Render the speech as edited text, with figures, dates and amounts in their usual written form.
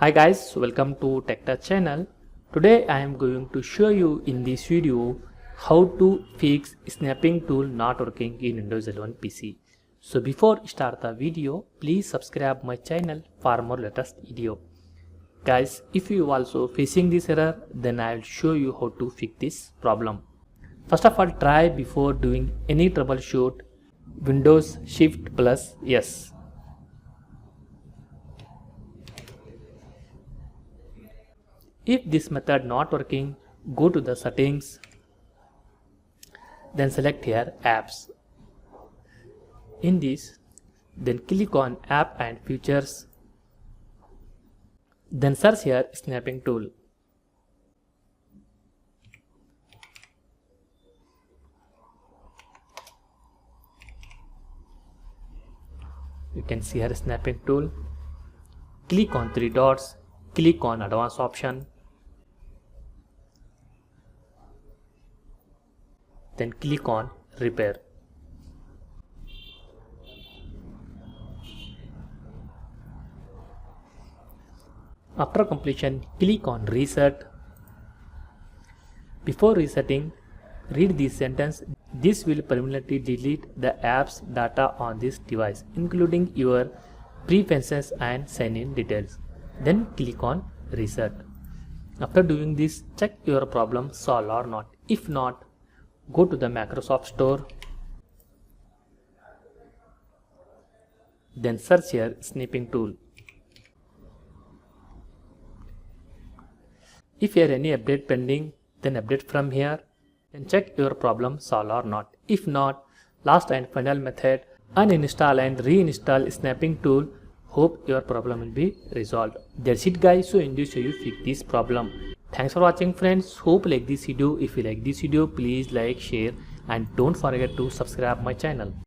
Hi guys, welcome to TechTouch channel. Today I am going to show you in this video how to fix snapping tool not working in Windows 11 PC. So before start the video, please subscribe my channel for more latest video. Guys, if you also facing this error, then I will show you how to fix this problem. First of all, try before doing any troubleshoot Windows Shift plus S. If this method not working, go to the settings, then select here apps. In this, then click on app and features, then search here snapping tool. You can see here snapping tool. Click on three dots, click on advanced option, then click on repair. After completion, click on reset. Before resetting, read this sentence. This will permanently delete the app's data on this device, including your preferences and sign-in details. Then click on reset. After doing this, check your problem solved or not. If not, go to the Microsoft Store, then search here Snipping tool. If here any update pending, then update from here and check your problem solved or not. If not, last and final method, uninstall and reinstall Snapping tool. Hope your problem will be resolved. That's it guys, so in this video you fix this problem. Thanks for watching friends. Hope you like this video. If you like this video, please like, share and don't forget to subscribe my channel.